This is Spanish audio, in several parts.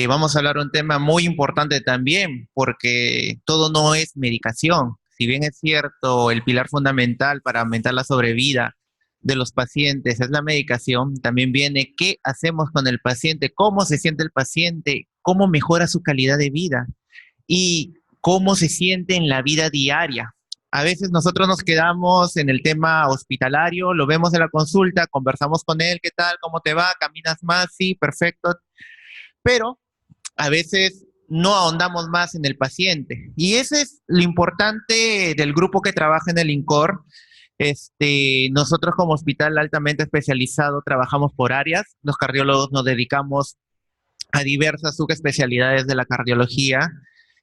Vamos a hablar de un tema muy importante también, porque todo no es medicación. Si bien es cierto, el pilar fundamental para aumentar la sobrevida de los pacientes es la medicación, también viene qué hacemos con el paciente, cómo se siente el paciente, cómo mejora su calidad de vida y cómo se siente en la vida diaria. A veces nosotros nos quedamos en el tema hospitalario, lo vemos en la consulta, conversamos con él, ¿qué tal? ¿Cómo te va? ¿Caminas más? Sí, perfecto. Pero a veces no ahondamos más en el paciente. Y ese es lo importante del grupo que trabaja en el INCOR. Nosotros como hospital altamente especializado trabajamos por áreas. Los cardiólogos nos dedicamos a diversas subespecialidades de la cardiología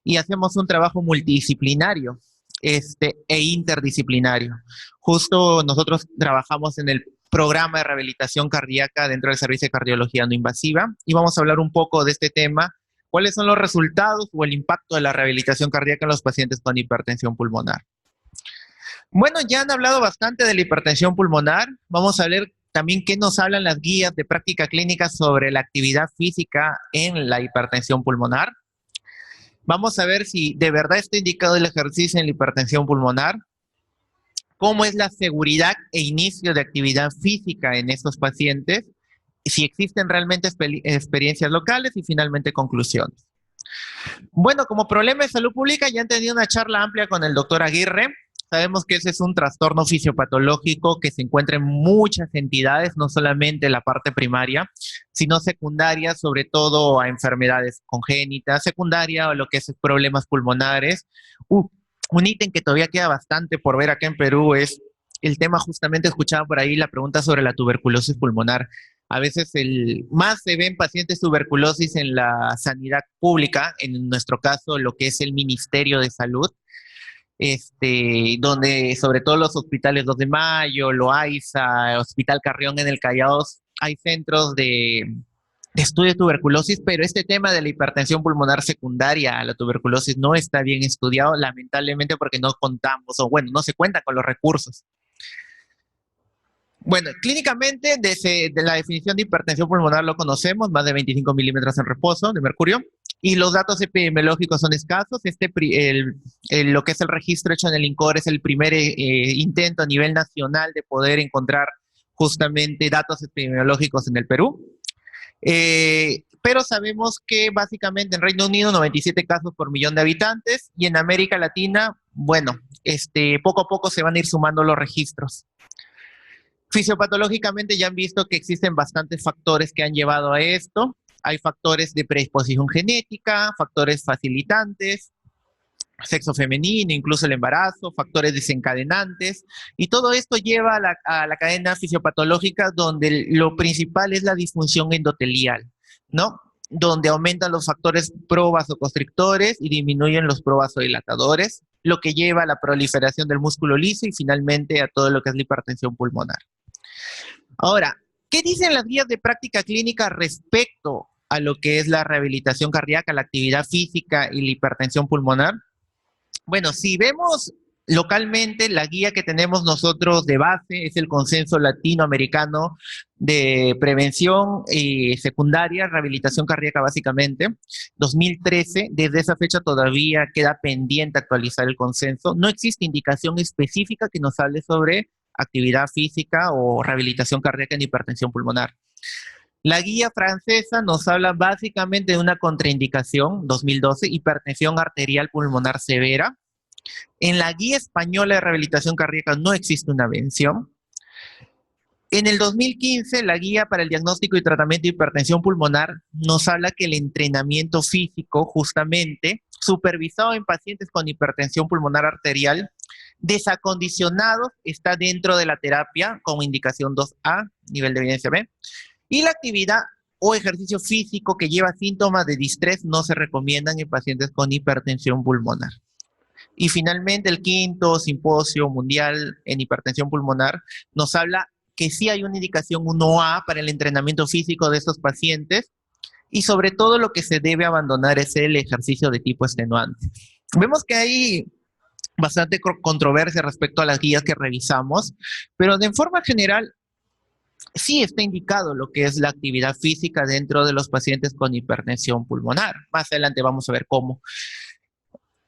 y hacemos un trabajo multidisciplinario e interdisciplinario. Justo nosotros trabajamos en el programa de rehabilitación cardíaca dentro del servicio de cardiología no invasiva y vamos a hablar un poco de este tema, cuáles son los resultados o el impacto de la rehabilitación cardíaca en los pacientes con hipertensión pulmonar. Bueno, ya han hablado bastante de la hipertensión pulmonar, vamos a ver también qué nos hablan las guías de práctica clínica sobre la actividad física en la hipertensión pulmonar. Vamos a ver si de verdad está indicado el ejercicio en la hipertensión pulmonar, cómo es la seguridad e inicio de actividad física en estos pacientes, si existen realmente experiencias locales y finalmente conclusiones. Bueno, como problema de salud pública ya han tenido una charla amplia con el doctor Aguirre. Sabemos que ese es un trastorno fisiopatológico que se encuentra en muchas entidades, no solamente la parte primaria, sino secundaria, sobre todo a enfermedades congénitas, secundaria o lo que es problemas pulmonares. Un ítem que todavía queda bastante por ver acá en Perú es el tema, justamente escuchaba por ahí la pregunta sobre la tuberculosis pulmonar. A veces más se ven pacientes tuberculosis en la sanidad pública, en nuestro caso lo que es el Ministerio de Salud, donde sobre todo los hospitales 2 de Mayo, Loaiza, Hospital Carrión en el Callao, hay centros de estudio de tuberculosis, pero este tema de la hipertensión pulmonar secundaria a la tuberculosis no está bien estudiado, lamentablemente porque no contamos, o bueno, no se cuenta con los recursos. Bueno, clínicamente, de la definición de hipertensión pulmonar lo conocemos, más de 25 milímetros en reposo de mercurio, y los datos epidemiológicos son escasos. Lo que es el registro hecho en el INCOR es el primer intento a nivel nacional de poder encontrar justamente datos epidemiológicos en el Perú. Pero sabemos que básicamente en Reino Unido 97 casos por millón de habitantes y en América Latina, bueno, poco a poco se van a ir sumando los registros. Fisiopatológicamente ya han visto que existen bastantes factores que han llevado a esto. Hay factores de predisposición genética, factores facilitantes, sexo femenino, incluso el embarazo, factores desencadenantes, y todo esto lleva a la cadena fisiopatológica donde lo principal es la disfunción endotelial, ¿no? Donde aumentan los factores pro-vasoconstrictores y disminuyen los pro-vasodilatadores, lo que lleva a la proliferación del músculo liso y finalmente a todo lo que es la hipertensión pulmonar. Ahora, ¿qué dicen las guías de práctica clínica respecto a lo que es la rehabilitación cardíaca, la actividad física y la hipertensión pulmonar? Bueno, si vemos localmente, la guía que tenemos nosotros de base es el Consenso Latinoamericano de Prevención Secundaria, Rehabilitación Cardíaca básicamente, 2013. Desde esa fecha todavía queda pendiente actualizar el consenso. No existe indicación específica que nos hable sobre actividad física o rehabilitación cardíaca en hipertensión pulmonar. La guía francesa nos habla básicamente de una contraindicación, 2012, hipertensión arterial pulmonar severa. En la guía española de rehabilitación cardíaca no existe una mención. En el 2015, la guía para el diagnóstico y tratamiento de hipertensión pulmonar nos habla que el entrenamiento físico, justamente, supervisado en pacientes con hipertensión pulmonar arterial, desacondicionados, está dentro de la terapia como indicación 2A, nivel de evidencia B. Y la actividad o ejercicio físico que lleva síntomas de distrés no se recomiendan en pacientes con hipertensión pulmonar. Y finalmente, el quinto simposio mundial en hipertensión pulmonar nos habla que sí hay una indicación 1A para el entrenamiento físico de estos pacientes y sobre todo lo que se debe abandonar es el ejercicio de tipo extenuante. Vemos que hay bastante controversia respecto a las guías que revisamos, pero de forma general sí está indicado lo que es la actividad física dentro de los pacientes con hipertensión pulmonar. Más adelante vamos a ver cómo.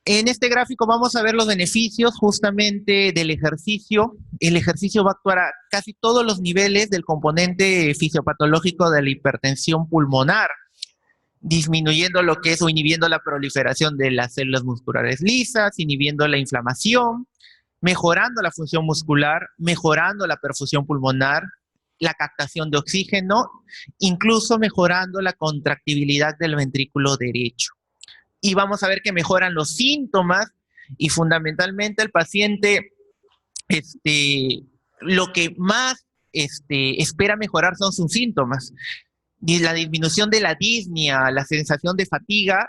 En este gráfico vamos a ver los beneficios justamente del ejercicio. El ejercicio va a actuar a casi todos los niveles del componente fisiopatológico de la hipertensión pulmonar, disminuyendo lo que es o inhibiendo la proliferación de las células musculares lisas, inhibiendo la inflamación, mejorando la función muscular, mejorando la perfusión pulmonar, la captación de oxígeno, incluso mejorando la contractibilidad del ventrículo derecho. Y vamos a ver que mejoran los síntomas y fundamentalmente el paciente, lo que más espera mejorar son sus síntomas. Y la disminución de la disnea, la sensación de fatiga,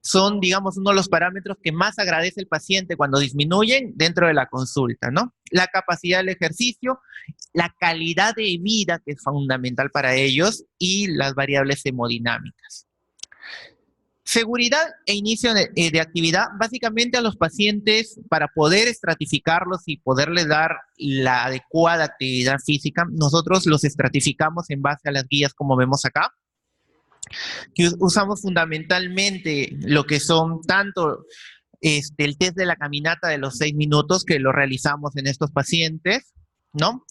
son, digamos, uno de los parámetros que más agradece el paciente cuando disminuyen dentro de la consulta, ¿no? La capacidad del ejercicio, la calidad de vida, que es fundamental para ellos, y las variables hemodinámicas. Seguridad e inicio de actividad, básicamente a los pacientes, para poder estratificarlos y poderles dar la adecuada actividad física, nosotros los estratificamos en base a las guías como vemos acá, que usamos fundamentalmente lo que son tanto el test de la caminata de los 6 minutos que lo realizamos en estos pacientes, ¿no?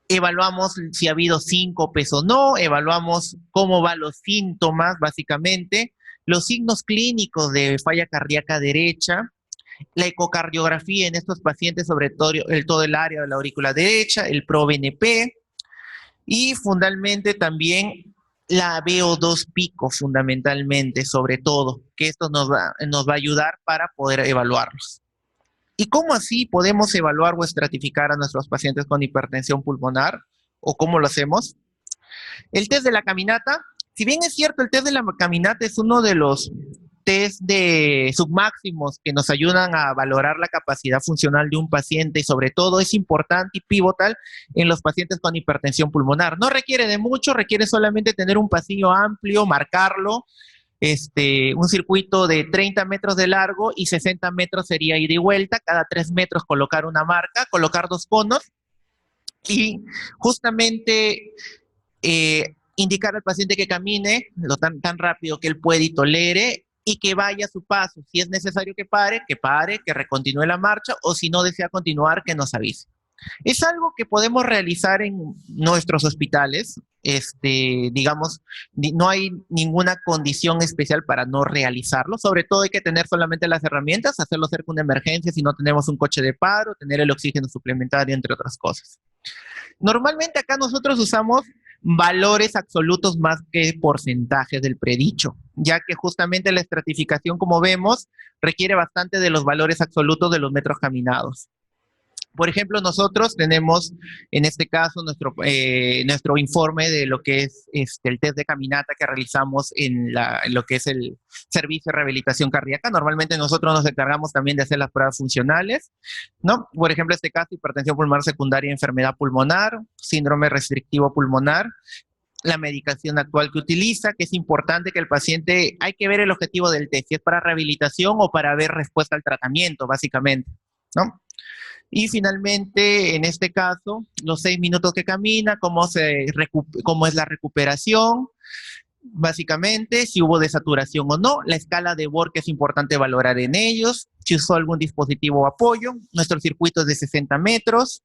Evaluamos si ha habido síncopes o no, evaluamos cómo van los síntomas, básicamente, los signos clínicos de falla cardíaca derecha, la ecocardiografía en estos pacientes, sobre todo el área de la aurícula derecha, el ProBNP, y fundamentalmente también la VO2 pico, fundamentalmente, sobre todo, que esto nos va a ayudar para poder evaluarlos. ¿Y cómo así podemos evaluar o estratificar a nuestros pacientes con hipertensión pulmonar? ¿O cómo lo hacemos? El test de la caminata, si bien es cierto, el test de la caminata es uno de los test de submáximos que nos ayudan a valorar la capacidad funcional de un paciente y sobre todo es importante y pivotal en los pacientes con hipertensión pulmonar. No requiere de mucho, requiere solamente tener un pasillo amplio, marcarlo, un circuito de 30 metros de largo y 60 metros sería ida y vuelta, cada 3 metros colocar una marca, colocar 2 conos y justamente indicar al paciente que camine lo tan rápido que él puede y tolere y que vaya a su paso. Si es necesario que pare, que recontinúe la marcha o si no desea continuar, que nos avise. Es algo que podemos realizar en nuestros hospitales, digamos, no hay ninguna condición especial para no realizarlo, sobre todo hay que tener solamente las herramientas, hacerlo cerca de una emergencia si no tenemos un coche de paro, tener el oxígeno suplementario, entre otras cosas. Normalmente acá nosotros usamos valores absolutos más que porcentajes del predicho, ya que justamente la estratificación, como vemos, requiere bastante de los valores absolutos de los metros caminados. Por ejemplo, nosotros tenemos, en este caso, nuestro informe de lo que es el test de caminata que realizamos en lo que es el servicio de rehabilitación cardíaca. Normalmente nosotros nos encargamos también de hacer las pruebas funcionales, ¿no? Por ejemplo, este caso, hipertensión pulmonar secundaria, enfermedad pulmonar, síndrome restrictivo pulmonar, la medicación actual que utiliza, que es importante que el paciente, hay que ver el objetivo del test, si es para rehabilitación o para ver respuesta al tratamiento, básicamente, ¿no? Y finalmente, en este caso, los 6 minutos que camina, cómo es la recuperación, básicamente, si hubo desaturación o no, la escala de Borg que es importante valorar en ellos, si usó algún dispositivo o apoyo, nuestro circuito es de 60 metros,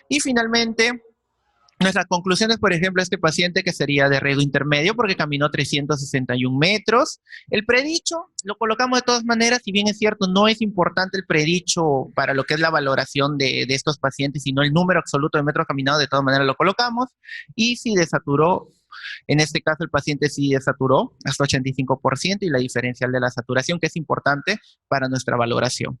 y finalmente, nuestras conclusiones, por ejemplo, este paciente que sería de riesgo intermedio porque caminó 361 metros. El predicho lo colocamos de todas maneras, si bien es cierto, no es importante el predicho para lo que es la valoración de estos pacientes, sino el número absoluto de metros caminados, de todas maneras lo colocamos. Y si desaturó, en este caso el paciente sí desaturó hasta 85% y la diferencial de la saturación, que es importante para nuestra valoración.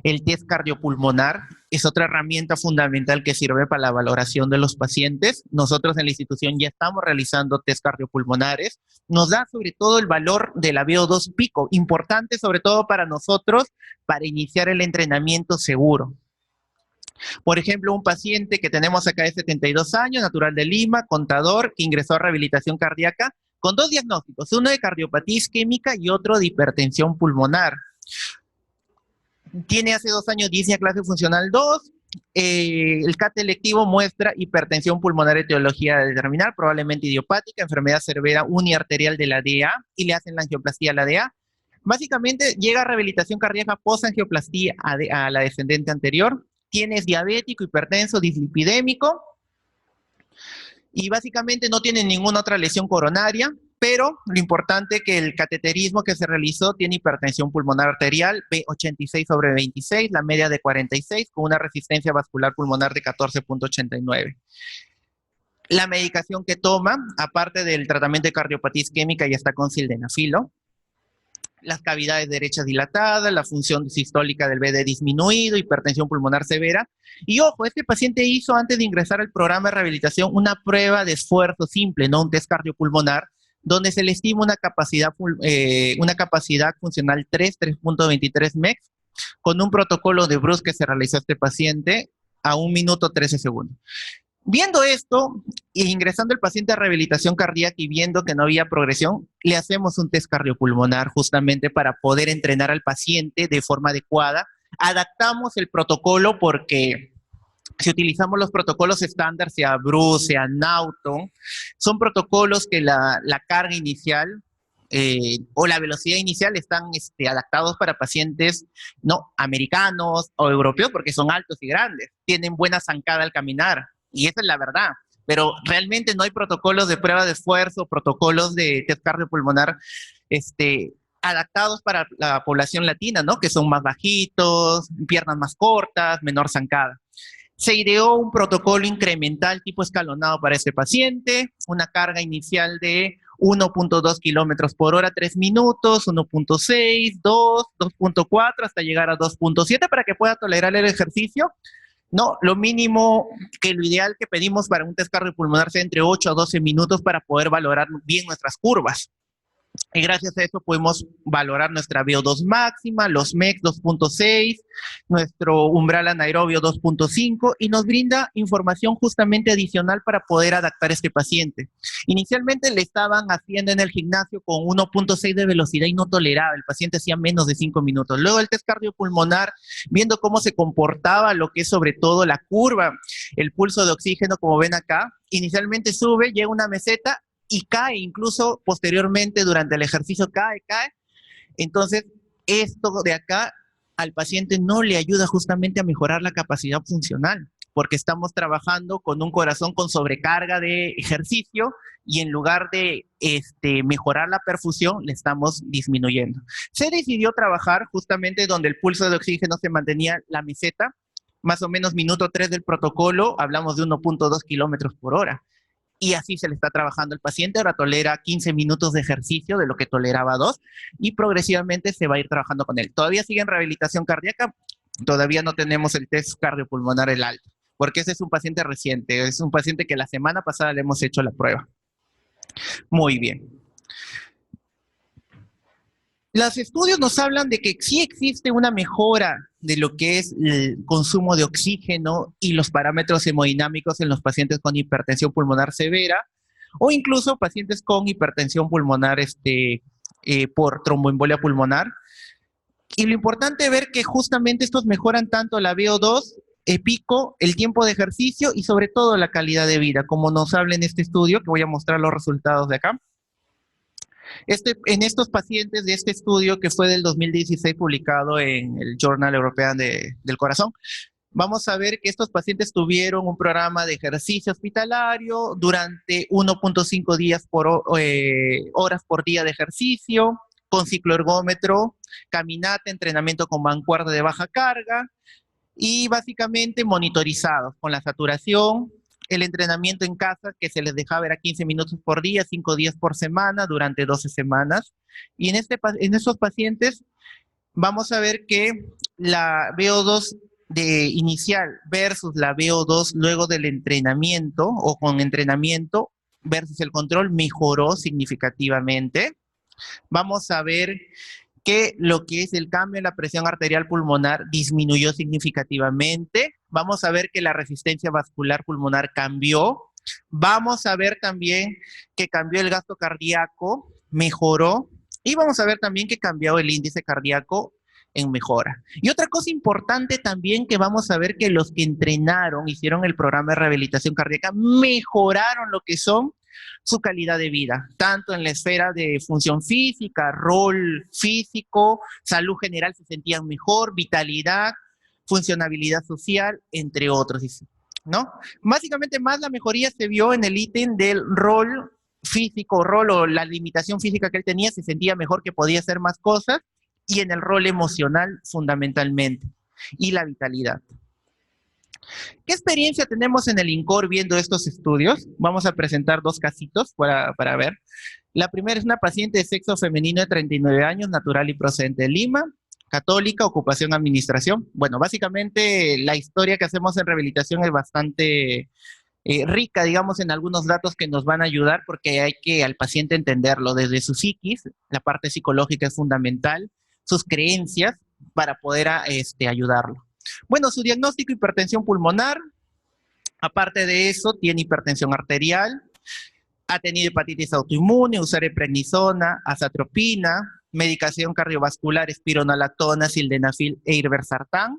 El test cardiopulmonar es otra herramienta fundamental que sirve para la valoración de los pacientes. Nosotros en la institución ya estamos realizando test cardiopulmonares. Nos da sobre todo el valor de la VO2 pico, importante sobre todo para nosotros para iniciar el entrenamiento seguro. Por ejemplo, un paciente que tenemos acá de 72 años, natural de Lima, contador, que ingresó a rehabilitación cardíaca con 2 diagnósticos, uno de cardiopatía isquémica y otro de hipertensión pulmonar. Tiene hace 2 años disnea clase funcional 2, El CAT electivo muestra hipertensión pulmonar etiología determinar, probablemente idiopática, enfermedad severa uniarterial de la DEA, y le hacen la angioplastia a la DEA. Básicamente llega a rehabilitación cardíaca post-angioplastia a la descendente anterior. Tienes diabético, hipertenso, dislipidémico, y básicamente no tiene ninguna otra lesión coronaria, pero lo importante es que el cateterismo que se realizó tiene hipertensión pulmonar arterial, 86/26, la media de 46, con una resistencia vascular pulmonar de 14.89. La medicación que toma, aparte del tratamiento de cardiopatía isquémica, ya está con sildenafilo. Las cavidades derechas dilatadas, la función sistólica del BD disminuido, hipertensión pulmonar severa. Y ojo, este paciente hizo antes de ingresar al programa de rehabilitación una prueba de esfuerzo simple, no un test cardiopulmonar, donde se le estima una capacidad funcional 3.23 MEX, con un protocolo de Bruce que se realizó a este paciente a 1 minuto 13 segundos. Viendo esto, e ingresando el paciente a rehabilitación cardíaca y viendo que no había progresión, le hacemos un test cardiopulmonar justamente para poder entrenar al paciente de forma adecuada. Adaptamos el protocolo porque si utilizamos los protocolos estándar, sea Bruce, sea Naughton, son protocolos que la carga inicial o la velocidad inicial están adaptados para pacientes no americanos o europeos porque son altos y grandes, tienen buena zancada al caminar, y esa es la verdad. Pero realmente no hay protocolos de prueba de esfuerzo, protocolos de test cardiopulmonar adaptados para la población latina, ¿no? Que son más bajitos, piernas más cortas, menor zancada. Se ideó un protocolo incremental tipo escalonado para este paciente, una carga inicial de 1.2 kilómetros por hora, 3 minutos, 1.6, 2, 2.4, hasta llegar a 2.7 para que pueda tolerar el ejercicio. No, lo mínimo que lo ideal que pedimos para un test cardiopulmonar sea entre 8 a 12 minutos para poder valorar bien nuestras curvas. Y gracias a eso podemos valorar nuestra VO2 máxima, los MEX 2.6, nuestro umbral anaerobio 2.5, y nos brinda información justamente adicional para poder adaptar a este paciente. Inicialmente le estaban haciendo en el gimnasio con 1.6 de velocidad y no toleraba, el paciente hacía menos de 5 minutos. Luego el test cardiopulmonar, viendo cómo se comportaba lo que es sobre todo la curva, el pulso de oxígeno, como ven acá, inicialmente sube, llega a una meseta, y cae, incluso posteriormente durante el ejercicio cae. Entonces, esto de acá al paciente no le ayuda justamente a mejorar la capacidad funcional, porque estamos trabajando con un corazón con sobrecarga de ejercicio y en lugar de mejorar la perfusión, le estamos disminuyendo. Se decidió trabajar justamente donde el pulso de oxígeno se mantenía la meseta, más o menos minuto 3 del protocolo, hablamos de 1.2 kilómetros por hora. Y así se le está trabajando al paciente. Ahora tolera 15 minutos de ejercicio de lo que toleraba 2 y progresivamente se va a ir trabajando con él. Todavía sigue en rehabilitación cardíaca, todavía no tenemos el test cardiopulmonar el alto, porque ese es un paciente reciente, es un paciente que la semana pasada le hemos hecho la prueba. Muy bien. Los estudios nos hablan de que sí existe una mejora de lo que es el consumo de oxígeno y los parámetros hemodinámicos en los pacientes con hipertensión pulmonar severa o incluso pacientes con hipertensión pulmonar por tromboembolia pulmonar. Y lo importante es ver que justamente estos mejoran tanto la VO2, el pico, el tiempo de ejercicio y sobre todo la calidad de vida, como nos habla en este estudio, que voy a mostrar los resultados de acá. En estos pacientes de este estudio que fue del 2016 publicado en el Journal European del Corazón, vamos a ver que estos pacientes tuvieron un programa de ejercicio hospitalario durante 1.5 días horas por día de ejercicio, con cicloergómetro, caminata, entrenamiento con mancuerda de baja carga y básicamente monitorizados con la saturación, el entrenamiento en casa que se les dejaba era 15 minutos por día, 5 días por semana, durante 12 semanas. Y en estos pacientes vamos a ver que la VO2 inicial versus la VO2 luego del entrenamiento o con entrenamiento versus el control mejoró significativamente. Vamos a ver que lo que es el cambio en la presión arterial pulmonar disminuyó significativamente. Vamos a ver que la resistencia vascular pulmonar cambió. Vamos a ver también que cambió el gasto cardíaco, mejoró. Y vamos a ver también que cambió el índice cardíaco en mejora. Y otra cosa importante también que vamos a ver que los que entrenaron, hicieron el programa de rehabilitación cardíaca, mejoraron lo que son su calidad de vida, tanto en la esfera de función física, rol físico, salud general se sentían mejor, vitalidad, funcionabilidad social, entre otros, ¿no? Básicamente más la mejoría se vio en el ítem del rol físico, rol o la limitación física que él tenía, se sentía mejor que podía hacer más cosas, y en el rol emocional fundamentalmente, y la vitalidad. ¿Qué experiencia tenemos en el INCOR viendo estos estudios? Vamos a presentar dos casitos para ver. La primera es una paciente de sexo femenino de 39 años, natural y procedente de Lima, católica, ocupación administración. Bueno, básicamente la historia que hacemos en rehabilitación es bastante rica, digamos, en algunos datos que nos van a ayudar porque hay que al paciente entenderlo desde su psiquis, la parte psicológica es fundamental, sus creencias para poder ayudarlo. Bueno, su diagnóstico, hipertensión pulmonar, aparte de eso, tiene hipertensión arterial, ha tenido hepatitis autoinmune, usar prednisona, azatropina, medicación cardiovascular, espironolactona, sildenafil e irbesartán.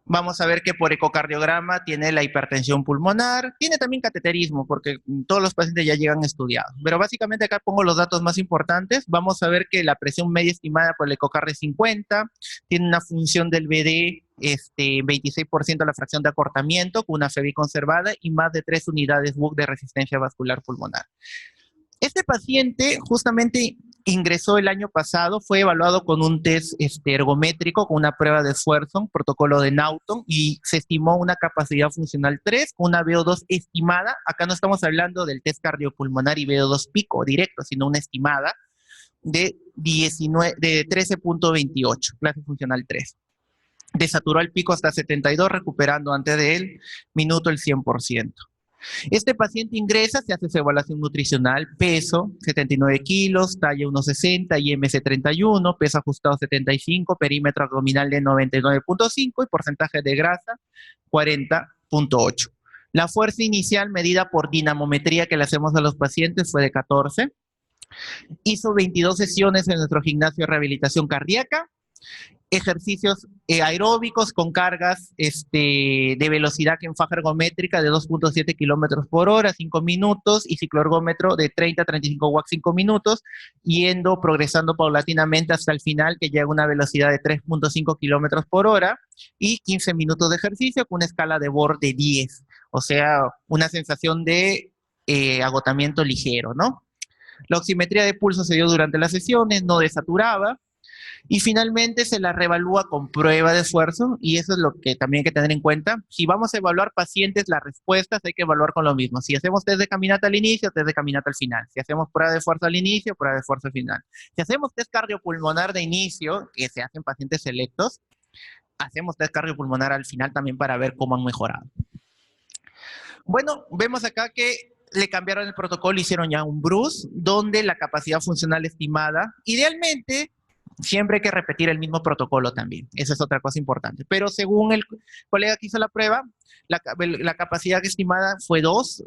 Vamos a ver que por ecocardiograma tiene la hipertensión pulmonar, tiene también cateterismo, porque todos los pacientes ya llegan estudiados. Pero básicamente acá pongo los datos más importantes. Vamos a ver que la presión media estimada por el ecocardio es 50, tiene una función del BD 26% la fracción de acortamiento, con una FEBI conservada y más de 3 unidades WUC de resistencia vascular pulmonar. Este paciente justamente ingresó el año pasado, fue evaluado con un test ergométrico, con una prueba de esfuerzo, protocolo de Naughton, y se estimó una capacidad funcional 3, con una VO2 estimada. Acá no estamos hablando del test cardiopulmonar y VO2 pico directo, sino una estimada de 13.28, clase funcional 3. Desaturó el pico hasta 72, recuperando antes de él minuto el 100%. Este paciente ingresa, se hace su evaluación nutricional, peso 79 kilos, talla 1,60, IMC 31, peso ajustado 75, perímetro abdominal de 99.5 y porcentaje de grasa 40.8. La fuerza inicial medida por dinamometría que le hacemos a los pacientes fue de 14. Hizo 22 sesiones en nuestro gimnasio de rehabilitación cardíaca, ejercicios aeróbicos con cargas de velocidad en faja ergométrica de 2.7 kilómetros por hora, 5 minutos, y cicloergómetro de 30 a 35 watts, 5 minutos, progresando paulatinamente hasta el final, que llega a una velocidad de 3.5 kilómetros por hora, y 15 minutos de ejercicio con una escala de Borg de 10, o sea, una sensación de agotamiento ligero, ¿no? La oximetría de pulso se dio durante las sesiones, no desaturaba, y finalmente se la reevalúa con prueba de esfuerzo, y eso es lo que también hay que tener en cuenta. Si vamos a evaluar pacientes, las respuestas hay que evaluar con lo mismo. Si hacemos test de caminata al inicio, test de caminata al final. Si hacemos prueba de esfuerzo al inicio, prueba de esfuerzo al final. Si hacemos test cardiopulmonar de inicio, que se hacen pacientes selectos, hacemos test cardiopulmonar al final también para ver cómo han mejorado. Bueno, vemos acá que le cambiaron el protocolo, hicieron ya un BRUCE, donde la capacidad funcional estimada, idealmente, siempre hay que repetir el mismo protocolo también. Esa es otra cosa importante. Pero según el colega que hizo la prueba, la capacidad estimada fue 2,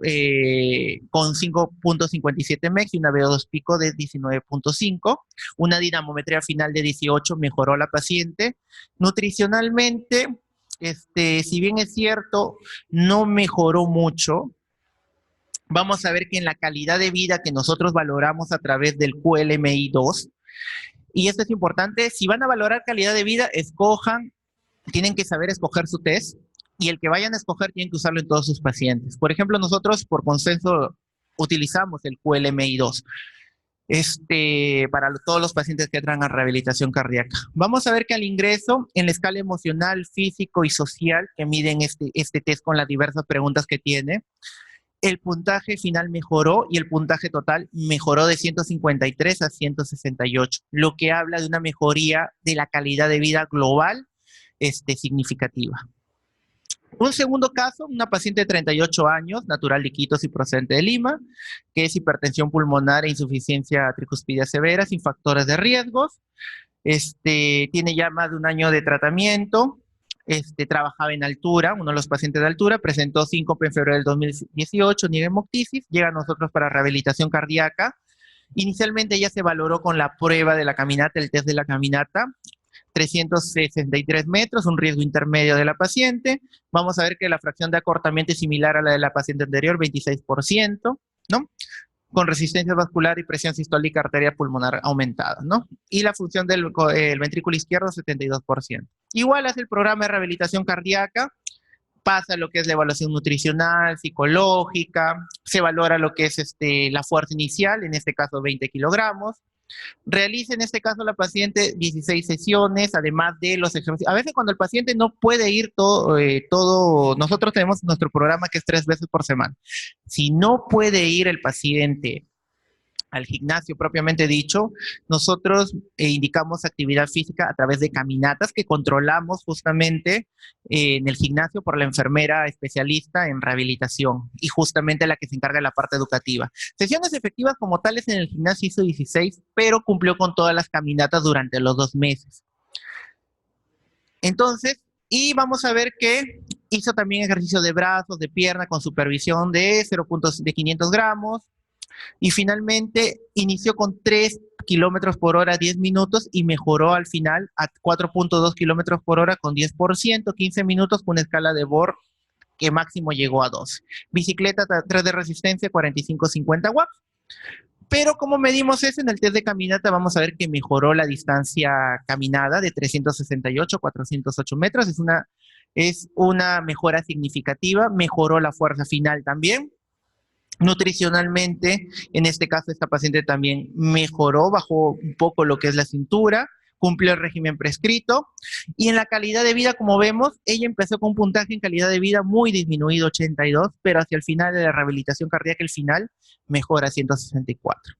con 5.57 MEX y una VO2 pico de 19.5. Una dinamometría final de 18, mejoró la paciente. Nutricionalmente, si bien es cierto, no mejoró mucho. Vamos a ver que en la calidad de vida que nosotros valoramos a través del QLMI2, y esto es importante, si van a valorar calidad de vida, tienen que saber escoger su test, y el que vayan a escoger tienen que usarlo en todos sus pacientes. Por ejemplo, nosotros por consenso utilizamos el QLMI2 para todos los pacientes que entran a rehabilitación cardíaca. Vamos a ver que al ingreso, en la escala emocional, físico y social, que miden este test con las diversas preguntas que tiene, el puntaje final mejoró y el puntaje total mejoró de 153 a 168, lo que habla de una mejoría de la calidad de vida global significativa. Un segundo caso, una paciente de 38 años, natural de Iquitos y procedente de Lima, que es hipertensión pulmonar e insuficiencia tricuspidia severa sin factores de riesgos. Tiene ya más de un año de tratamiento. Trabajaba en altura, uno de los pacientes de altura, presentó síncope en febrero del 2018, nivel hemoptisis, llega a nosotros para rehabilitación cardíaca. Inicialmente ya se valoró con la prueba de la caminata, el test de la caminata, 363 metros, un riesgo intermedio de la paciente. Vamos a ver que la fracción de acortamiento es similar a la de la paciente anterior, 26%, ¿no? Con resistencia vascular y presión sistólica arteria pulmonar aumentada, ¿no? Y la función del el ventrículo izquierdo, 72%. Igual hace el programa de rehabilitación cardíaca, pasa lo que es la evaluación nutricional, psicológica, se valora lo que es la fuerza inicial, en este caso 20 kilogramos. Realiza en este caso la paciente 16 sesiones, además de los ejercicios. A veces cuando el paciente no puede ir todo, nosotros tenemos nuestro programa que es 3 veces por semana. Si no puede ir el paciente al gimnasio propiamente dicho, nosotros indicamos actividad física a través de caminatas que controlamos justamente en el gimnasio por la enfermera especialista en rehabilitación y justamente la que se encarga de la parte educativa. Sesiones efectivas como tales en el gimnasio hizo 16, pero cumplió con todas las caminatas durante los 2 meses. Entonces, y vamos a ver que hizo también ejercicio de brazos, de pierna con supervisión de 500 gramos, y finalmente inició con 3 kilómetros por hora, 10 minutos y mejoró al final a 4.2 kilómetros por hora con 10%, 15 minutos con una escala de Bohr que máximo llegó a 12. Bicicleta 3 de resistencia, 45-50 watts. Pero como medimos eso en el test de caminata, vamos a ver que mejoró la distancia caminada de 368 a 408 metros. Es una mejora significativa. Mejoró la fuerza final también. Nutricionalmente, en este caso, esta paciente también mejoró, bajó un poco lo que es la cintura, cumplió el régimen prescrito. Y en la calidad de vida, como vemos, ella empezó con un puntaje en calidad de vida muy disminuido, 82, pero hacia el final de la rehabilitación cardíaca, el final mejora 164.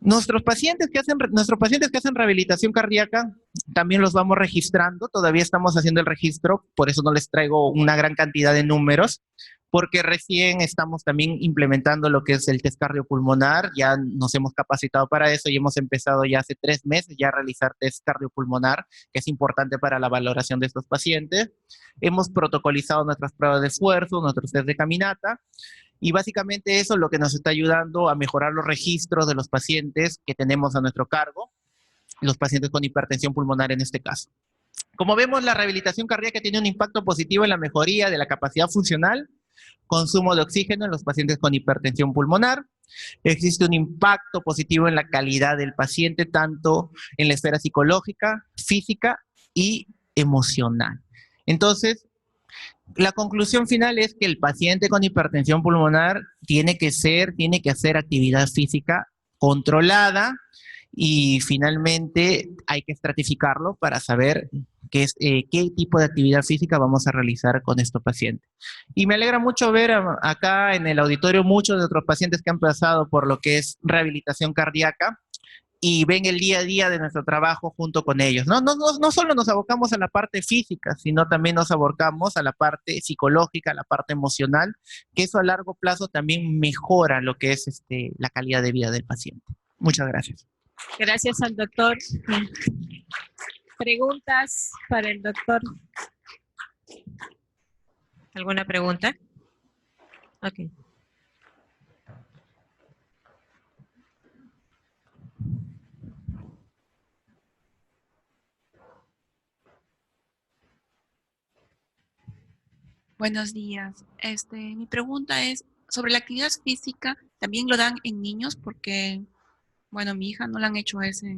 Nuestros pacientes que hacen rehabilitación cardíaca también los vamos registrando, todavía estamos haciendo el registro, por eso no les traigo una gran cantidad de números, porque recién estamos también implementando lo que es el test cardiopulmonar, ya nos hemos capacitado para eso y hemos empezado ya hace 3 meses ya a realizar test cardiopulmonar, que es importante para la valoración de estos pacientes. Hemos protocolizado nuestras pruebas de esfuerzo, nuestros test de caminata, y básicamente eso es lo que nos está ayudando a mejorar los registros de los pacientes que tenemos a nuestro cargo, los pacientes con hipertensión pulmonar en este caso. Como vemos, la rehabilitación cardíaca tiene un impacto positivo en la mejoría de la capacidad funcional, consumo de oxígeno en los pacientes con hipertensión pulmonar. Existe un impacto positivo en la calidad del paciente, tanto en la esfera psicológica, física y emocional. Entonces, la conclusión final es que el paciente con hipertensión pulmonar tiene que hacer actividad física controlada y finalmente hay que estratificarlo para saber qué tipo de actividad física vamos a realizar con estos pacientes. Y me alegra mucho ver acá en el auditorio muchos de otros pacientes que han pasado por lo que es rehabilitación cardíaca y ven el día a día de nuestro trabajo junto con ellos. No solo nos abocamos a la parte física, sino también nos abocamos a la parte psicológica, a la parte emocional, que eso a largo plazo también mejora lo que es la calidad de vida del paciente. Muchas gracias. Gracias al doctor. ¿Preguntas para el doctor? ¿Alguna pregunta? Ok. Buenos días. Mi pregunta es sobre la actividad física. ¿También lo dan en niños? Porque, bueno, mi hija no le han hecho ese.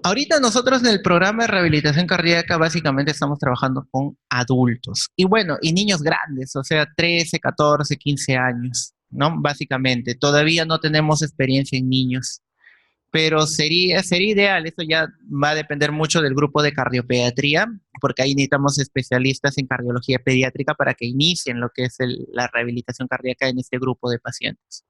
Ahorita nosotros en el programa de rehabilitación cardíaca básicamente estamos trabajando con adultos y bueno, y niños grandes, o sea, 13, 14, 15 años, ¿no? Básicamente, todavía no tenemos experiencia en niños, pero sería ideal, eso ya va a depender mucho del grupo de cardiopediatría, porque ahí necesitamos especialistas en cardiología pediátrica para que inicien lo que es la rehabilitación cardíaca en este grupo de pacientes.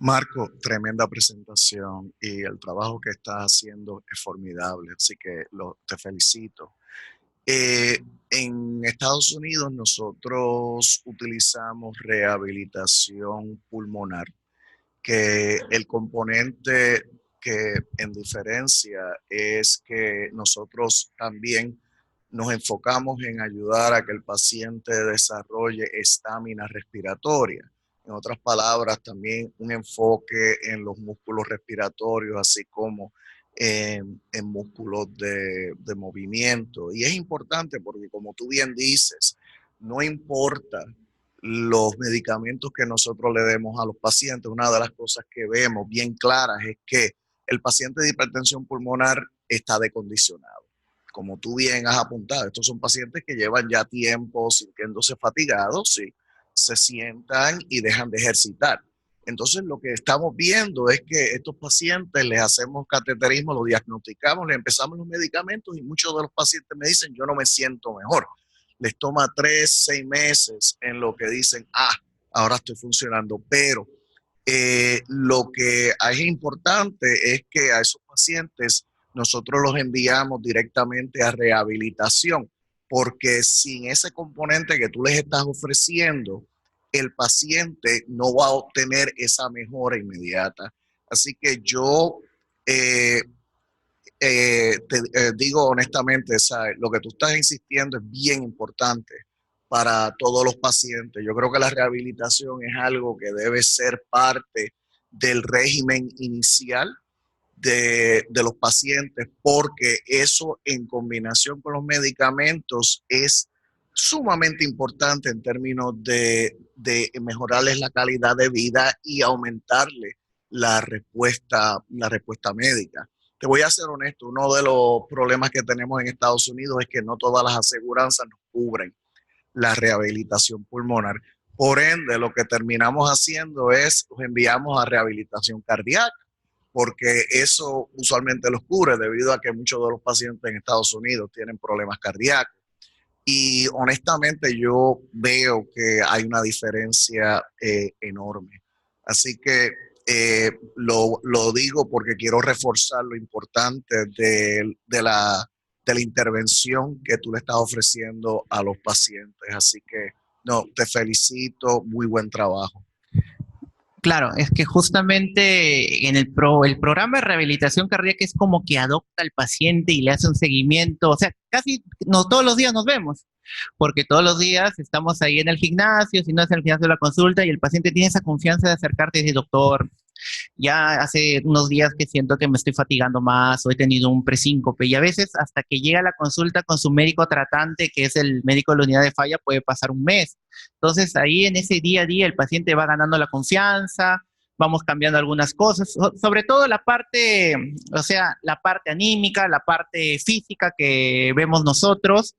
Marco, tremenda presentación y el trabajo que estás haciendo es formidable, así que te felicito. En Estados Unidos nosotros utilizamos rehabilitación pulmonar, que el componente que en diferencia es que nosotros también nos enfocamos en ayudar a que el paciente desarrolle estamina respiratoria. En otras palabras, también un enfoque en los músculos respiratorios, así como en músculos de movimiento. Y es importante porque, como tú bien dices, no importa los medicamentos que nosotros le demos a los pacientes, una de las cosas que vemos bien claras es que el paciente de hipertensión pulmonar está decondicionado. Como tú bien has apuntado, estos son pacientes que llevan ya tiempo sintiéndose fatigados, y se sientan y dejan de ejercitar. Entonces, lo que estamos viendo es que estos pacientes les hacemos cateterismo, los diagnosticamos, les empezamos los medicamentos y muchos de los pacientes me dicen, yo no me siento mejor. Les toma 3, 6 meses en lo que dicen, ahora estoy funcionando, pero lo que es importante es que a esos pacientes nosotros los enviamos directamente a rehabilitación, porque sin ese componente que tú les estás ofreciendo, el paciente no va a obtener esa mejora inmediata. Así que yo te digo honestamente, ¿sabes? Lo que tú estás insistiendo es bien importante para todos los pacientes. Yo creo que la rehabilitación es algo que debe ser parte del régimen inicial de los pacientes, porque eso en combinación con los medicamentos es sumamente importante en términos de mejorarles la calidad de vida y aumentarle la respuesta médica. Te voy a ser honesto, uno de los problemas que tenemos en Estados Unidos es que no todas las aseguranzas nos cubren la rehabilitación pulmonar. Por ende, lo que terminamos haciendo es los enviamos a rehabilitación cardíaca, porque eso usualmente los cubre debido a que muchos de los pacientes en Estados Unidos tienen problemas cardíacos. Y honestamente yo veo que hay una diferencia enorme. Así que lo digo porque quiero reforzar lo importante de la intervención que tú le estás ofreciendo a los pacientes. Así que, no, te felicito, muy buen trabajo. Claro, es que justamente en el programa de rehabilitación cardíaca es como que adopta al paciente y le hace un seguimiento, o sea, casi no todos los días nos vemos, porque todos los días estamos ahí en el gimnasio, si no es en el gimnasio de la consulta, y el paciente tiene esa confianza de acercarte y decir, doctor, ya hace unos días que siento que me estoy fatigando más o he tenido un presíncope, y a veces hasta que llega a la consulta con su médico tratante, que es el médico de la unidad de falla, puede pasar un mes. Entonces ahí en ese día a día el paciente va ganando la confianza, vamos cambiando algunas cosas, sobre todo la parte, o sea, la parte anímica, la parte física que vemos nosotros,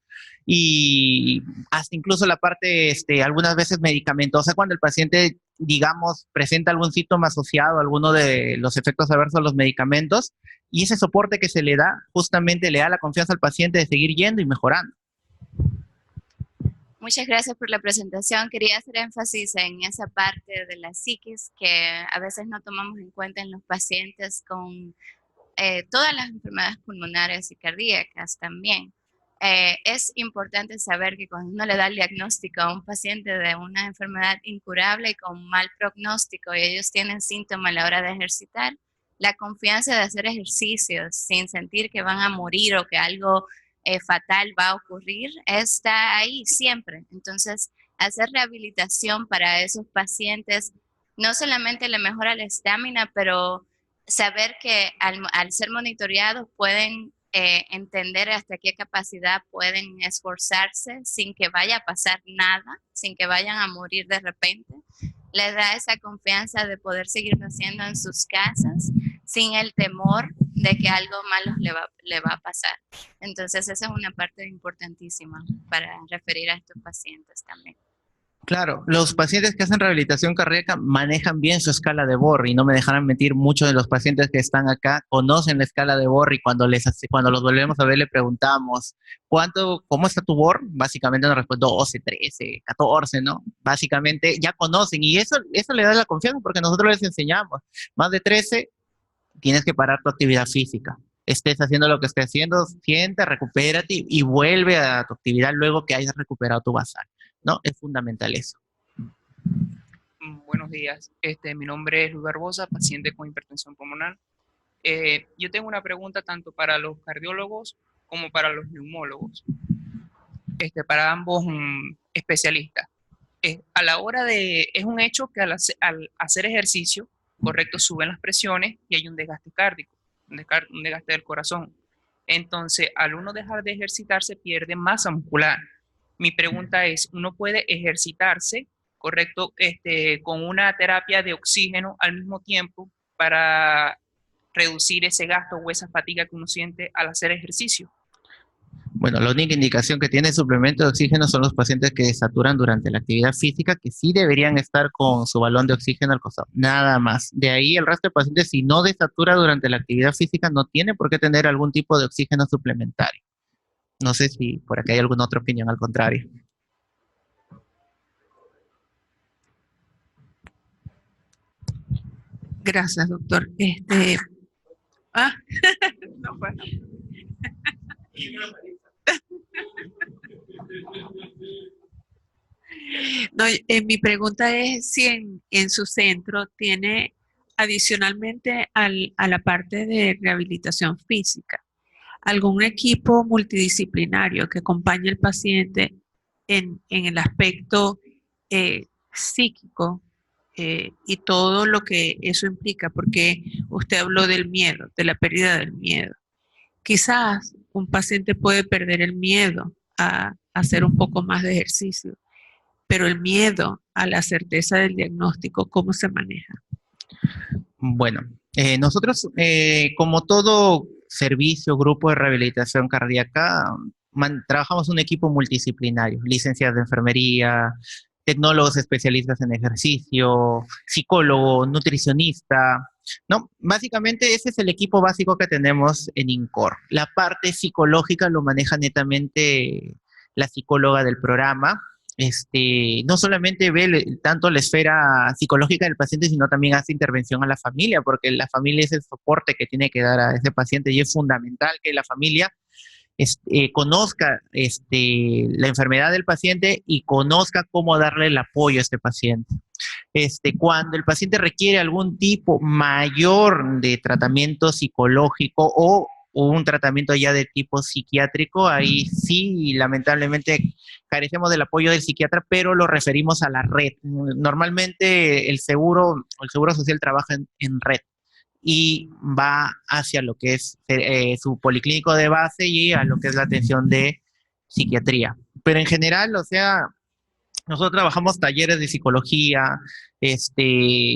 y hasta incluso la parte, algunas veces medicamentosa, cuando el paciente, digamos, presenta algún síntoma asociado a alguno de los efectos adversos de los medicamentos, y ese soporte que se le da, justamente le da la confianza al paciente de seguir yendo y mejorando. Muchas gracias por la presentación. Quería hacer énfasis en esa parte de la psiquis que a veces no tomamos en cuenta en los pacientes con todas las enfermedades pulmonares y cardíacas también. Es importante saber que cuando uno le da el diagnóstico a un paciente de una enfermedad incurable y con mal pronóstico y ellos tienen síntomas a la hora de ejercitar, la confianza de hacer ejercicios sin sentir que van a morir o que algo fatal va a ocurrir está ahí siempre. Entonces, hacer rehabilitación para esos pacientes no solamente le mejora la estamina, pero saber que al ser monitoreados pueden entender hasta qué capacidad pueden esforzarse sin que vaya a pasar nada, sin que vayan a morir de repente, les da esa confianza de poder seguirlo haciendo en sus casas sin el temor de que algo malo le va a pasar. Entonces esa es una parte importantísima para referir a estos pacientes también. Claro, los pacientes que hacen rehabilitación cardíaca manejan bien su escala de Bohr, y no me dejarán mentir, muchos de los pacientes que están acá conocen la escala de Bohr, y cuando los volvemos a ver le preguntamos, ¿cómo está tu Bohr? Básicamente nos responde 12, 13, 14, ¿no? Básicamente ya conocen, y eso le da la confianza porque nosotros les enseñamos. Más de 13, tienes que parar tu actividad física. Estés haciendo lo que estés haciendo, siente, recupérate y vuelve a tu actividad luego que hayas recuperado tu basal, ¿no? Es fundamental eso. Buenos días, mi nombre es Luis Barbosa, paciente con hipertensión pulmonar. Yo tengo una pregunta tanto para los cardiólogos como para los neumólogos, para ambos especialistas. A la hora es un hecho que al hacer ejercicio, correcto, suben las presiones y hay un desgaste cardíaco, un desgaste del corazón. Entonces, al uno dejar de ejercitarse, pierde masa muscular. Mi pregunta es, ¿uno puede ejercitarse, correcto, con una terapia de oxígeno al mismo tiempo para reducir ese gasto o esa fatiga que uno siente al hacer ejercicio? Bueno, la única indicación que tiene el suplemento de oxígeno son los pacientes que saturan durante la actividad física, que sí deberían estar con su balón de oxígeno al costado, nada más. De ahí el resto de pacientes, si no desatura durante la actividad física, no tiene por qué tener algún tipo de oxígeno suplementario. No sé si por aquí hay alguna otra opinión al contrario. Gracias, doctor. No fue. No, mi pregunta es si en su centro tiene adicionalmente a la parte de rehabilitación física algún equipo multidisciplinario que acompañe al paciente en el aspecto psíquico y todo lo que eso implica, porque usted habló del miedo, de la pérdida del miedo. Quizás un paciente puede perder el miedo a hacer un poco más de ejercicio, pero el miedo a la certeza del diagnóstico, ¿cómo se maneja? Bueno, nosotros, como todo servicio, grupo de rehabilitación cardíaca, trabajamos un equipo multidisciplinario, licenciados de enfermería, tecnólogos especialistas en ejercicio, psicólogo, nutricionista, ¿no? Básicamente ese es el equipo básico que tenemos en INCOR. La parte psicológica lo maneja netamente la psicóloga del programa. No solamente ve tanto la esfera psicológica del paciente, sino también hace intervención a la familia, porque la familia es el soporte que tiene que dar a ese paciente y es fundamental que la familia conozca la enfermedad del paciente y conozca cómo darle el apoyo a este paciente. Cuando el paciente requiere algún tipo mayor de tratamiento psicológico o un tratamiento ya de tipo psiquiátrico, ahí sí, lamentablemente carecemos del apoyo del psiquiatra, pero lo referimos a la red. Normalmente el seguro social trabaja en red y va hacia lo que es su policlínico de base y a lo que es la atención de psiquiatría. Pero en general, o sea, nosotros trabajamos talleres de psicología,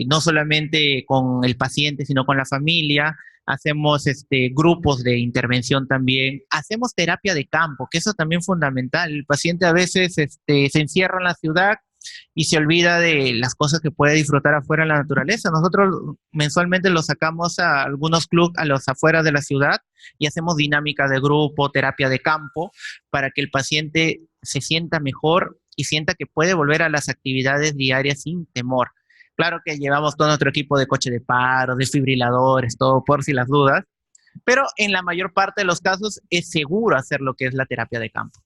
no solamente con el paciente, sino con la familia. Hacemos grupos de intervención también. Hacemos terapia de campo, que eso también es fundamental. El paciente a veces se encierra en la ciudad y se olvida de las cosas que puede disfrutar afuera en la naturaleza. Nosotros mensualmente lo sacamos a algunos clubes a los afueras de la ciudad y hacemos dinámica de grupo, terapia de campo, para que el paciente se sienta mejor y sienta que puede volver a las actividades diarias sin temor. Claro que llevamos todo nuestro equipo de coche de paro, desfibriladores, todo por si las dudas, pero en la mayor parte de los casos es seguro hacer lo que es la terapia de campo.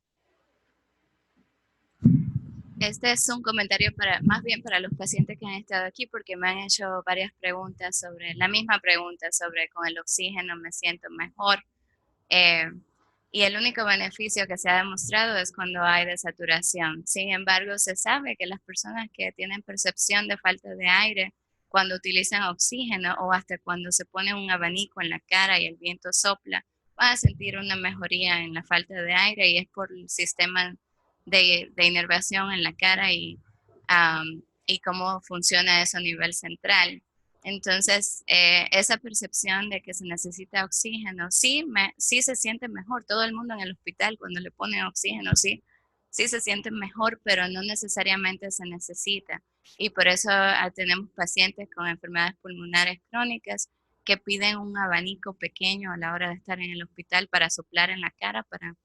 Este es un comentario más bien para los pacientes que han estado aquí, porque me han hecho varias preguntas sobre la misma pregunta, sobre con el oxígeno me siento mejor. Y el único beneficio que se ha demostrado es cuando hay desaturación. Sin embargo, se sabe que las personas que tienen percepción de falta de aire, cuando utilizan oxígeno o hasta cuando se pone un abanico en la cara y el viento sopla, van a sentir una mejoría en la falta de aire y es por el sistema de inervación en la cara y cómo funciona eso a nivel central. Entonces, esa percepción de que se necesita oxígeno, sí se siente mejor. Todo el mundo en el hospital cuando le ponen oxígeno, sí se siente mejor, pero no necesariamente se necesita. Y por eso tenemos pacientes con enfermedades pulmonares crónicas que piden un abanico pequeño a la hora de estar en el hospital para soplar en la cara, para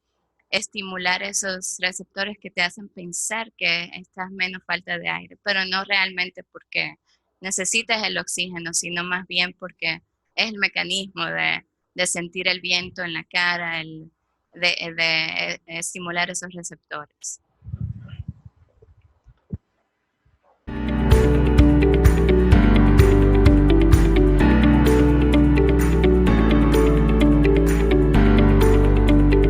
estimular esos receptores que te hacen pensar que estás menos falta de aire, pero no realmente porque necesitas el oxígeno, sino más bien porque es el mecanismo de sentir el viento en la cara, de estimular esos receptores.